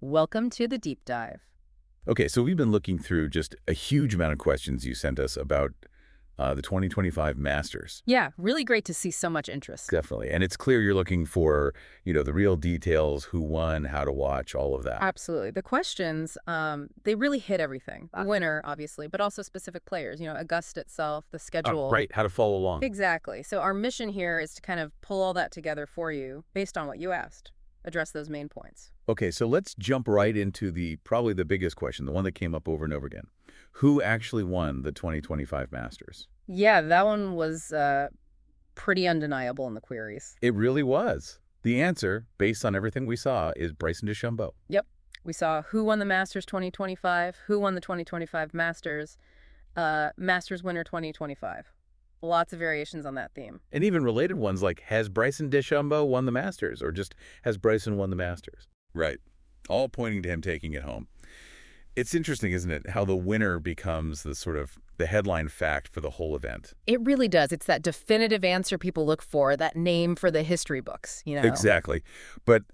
Welcome to the deep dive. Okay, so we've been looking through just a huge amount of questions you sent us about the 2025 Masters. Yeah, really great to see so much interest. Definitely. And it's clear you're looking for, the real details, who won, how to watch, all of that. Absolutely. The questions, they really hit everything. The winner, obviously, but also specific players, Augusta itself, the schedule. Right, how to follow along. Exactly. So our mission here is to kind of pull all that together for you based on what you asked. Address those main points. Okay, so let's jump right into probably the biggest question, the one that came up over and over again. Who actually won the 2025 Masters? Yeah, that one was pretty undeniable in the queries. It really was. The answer, based on everything we saw, is Bryson DeChambeau. Yep. We saw who won the Masters 2025, who won the 2025 Masters, Masters winner 2025. Lots of variations on that theme. And even related ones like, has Bryson DeChambeau won the Masters? Or just, has Bryson won the Masters? Right. All pointing to him taking it home. It's interesting, isn't it, how the winner becomes the headline fact for the whole event. It really does. It's that definitive answer people look for, that name for the history books, Exactly. But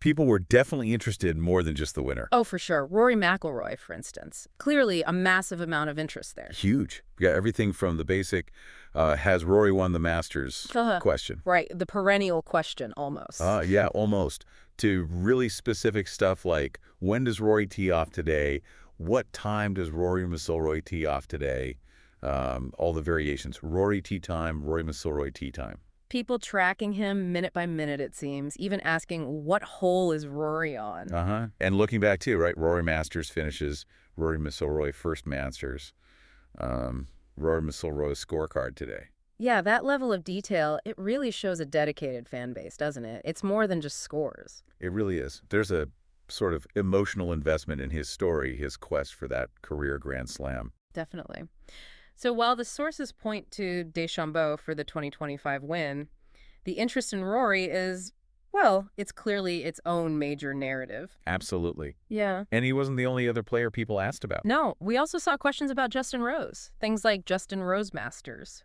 people were definitely interested more than just the winner. Oh, for sure. Rory McIlroy, for instance. Clearly a massive amount of interest there. Huge. We got everything from the basic, has Rory won the Masters question. Right. The perennial question, almost. Yeah, almost. To really specific stuff like, when does Rory tee off today? What time does Rory McIlroy tee off today? All the variations. Rory tee time, Rory McIlroy tee time. People tracking him minute by minute, it seems, even asking what hole is Rory on. And looking back too, right? Rory Masters finishes, Rory McIlroy first Masters, Rory McIlroy's scorecard today. Yeah, that level of detail, it really shows a dedicated fan base, doesn't it? It's more than just scores. It really is. There's a sort of emotional investment in his story, his quest for that career Grand Slam. Definitely. So while the sources point to DeChambeau for the 2025 win, the interest in Rory is, well, it's clearly its own major narrative. Absolutely. Yeah. And he wasn't the only other player people asked about. No, we also saw questions about Justin Rose. Things like Justin Rose Masters.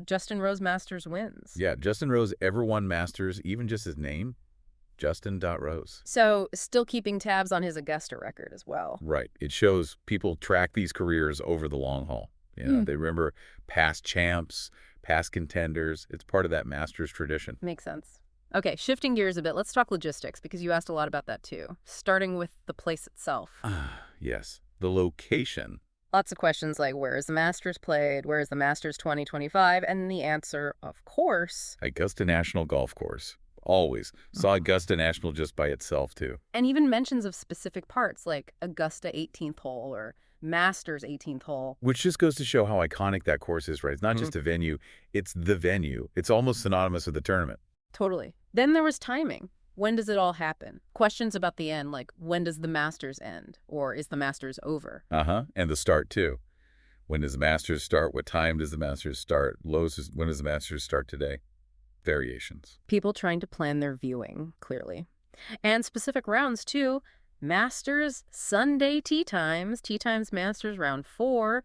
Justin Rose Masters wins. Yeah, Justin Rose ever won Masters, even just his name? Justin.Rose. So still keeping tabs on his Augusta record as well. Right. It shows people track these careers over the long haul. They remember past champs, past contenders. It's part of that Masters tradition. Makes sense. Okay, shifting gears a bit, let's talk logistics, because you asked a lot about that too. Starting with the place itself. Yes, the location. Lots of questions like, where is the Masters played? Where is the Masters 2025? And the answer, of course, Augusta National Golf Course. Always. Saw Augusta National just by itself, too. And even mentions of specific parts like Augusta 18th hole or Masters 18th hole. Which just goes to show how iconic that course is, right? It's not just a venue, it's the venue. It's almost synonymous with the tournament. Totally. Then there was timing. When does it all happen? Questions about the end, like when does the Masters end? Or is the Masters over? And the start, too. When does the Masters start? What time does the Masters start? When does the Masters start today? Variations. People trying to plan their viewing, clearly. And specific rounds, too. Masters Sunday tee times Masters round 4,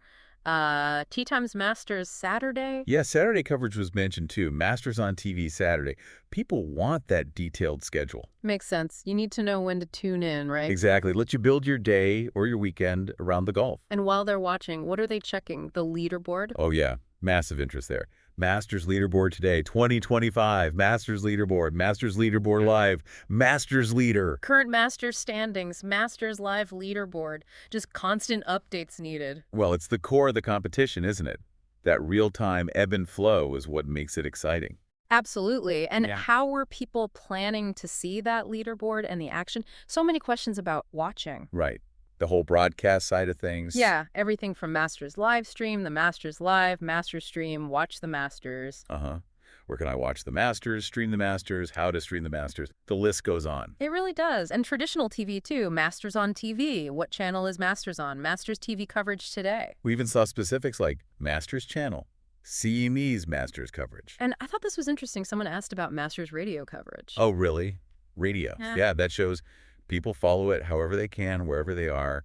tee times Masters Saturday. Yeah, Saturday coverage was mentioned too. Masters on TV Saturday. People want that detailed schedule. Makes sense. You need to know when to tune in, right? Exactly. Let you build your day or your weekend around the golf. And while they're watching, what are they checking? The leaderboard? Oh yeah, massive interest there. Masters leaderboard today, 2025, Masters leaderboard live, Masters leader. Current Masters standings, Masters live leaderboard. Just constant updates needed. Well, it's the core of the competition, isn't it? That real-time ebb and flow is what makes it exciting. Absolutely. And how were people planning to see that leaderboard and the action? So many questions about watching. Right. The whole broadcast side of things. Yeah, everything from Masters live stream, the Masters live, Masters stream, watch the Masters. Where can I watch the Masters, stream the Masters, how to stream the Masters? The list goes on. It really does. And traditional TV, too. Masters on TV. What channel is Masters on? Masters TV coverage today. We even saw specifics like Masters channel, CME's Masters coverage. And I thought this was interesting. Someone asked about Masters radio coverage. Oh, really? Radio. Yeah, that shows people follow it however they can, wherever they are.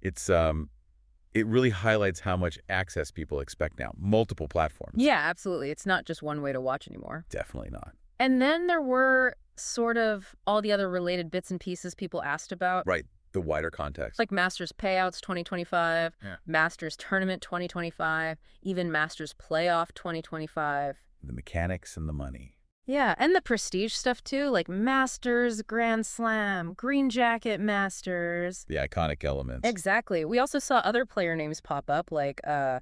It really highlights how much access people expect now. Multiple platforms. Yeah, absolutely. It's not just one way to watch anymore. Definitely not. And then there were sort of all the other related bits and pieces people asked about, Right. The wider context. like Masters Payouts 2025, Yeah. Masters Tournament 2025, even Masters Playoff 2025. The mechanics and the money. Yeah, and the prestige stuff too, like Masters, Grand Slam, Green Jacket Masters. The iconic elements. Exactly. We also saw other player names pop up, like a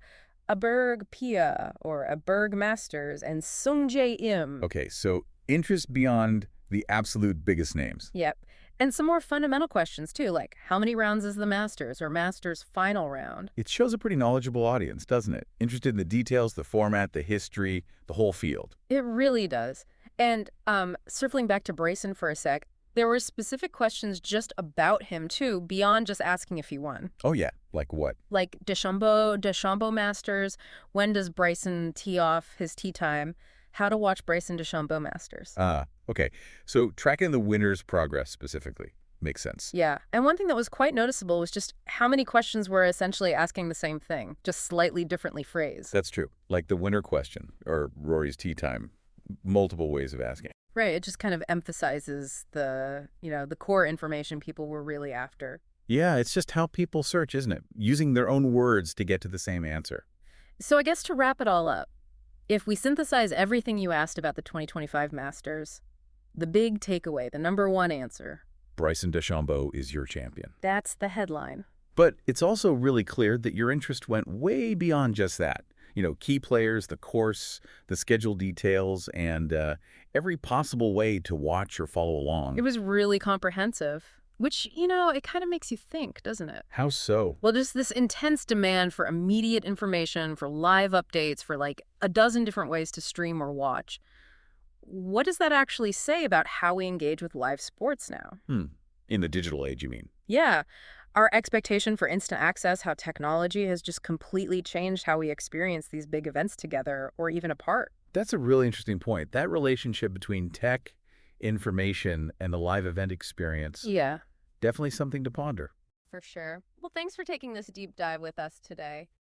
Berg Pia or a Berg Masters and Sung Jae Im. Okay, so interest beyond the absolute biggest names. Yep. And some more fundamental questions too, like how many rounds is the Masters or Masters final round? It shows a pretty knowledgeable audience, doesn't it? Interested in the details, the format, the history, the whole field. It really does. And circling back to Bryson for a sec, there were specific questions just about him too, beyond just asking if he won. Oh yeah, like what? Like DeChambeau Masters, when does Bryson tee off his tee time? How to watch Bryson DeChambeau Masters. Okay. So tracking the winner's progress specifically makes sense. Yeah, and one thing that was quite noticeable was just how many questions were essentially asking the same thing, just slightly differently phrased. That's true. Like the winner question or Rory's tea time. Multiple ways of asking. Right, it just kind of emphasizes the core information people were really after. Yeah, it's just how people search, isn't it? Using their own words to get to the same answer. So I guess to wrap it all up, if we synthesize everything you asked about the 2025 Masters, the big takeaway, the number one answer, Bryson DeChambeau is your champion. that's the headline. But it's also really clear that your interest went way beyond just that. You know, key players, the course, the schedule details, and every possible way to watch or follow along. It was really comprehensive, which, it kind of makes you think, doesn't it? How so? Well, just this intense demand for immediate information, for live updates, for like a dozen different ways to stream or watch. What does that actually say about how we engage with live sports now? In the digital age, you mean? Yeah. Our expectation for instant access, how technology has just completely changed how we experience these big events together or even apart. That's a really interesting point. That relationship between tech, information, and the live event experience, Yeah, definitely something to ponder. for sure. Well, thanks for taking this deep dive with us today.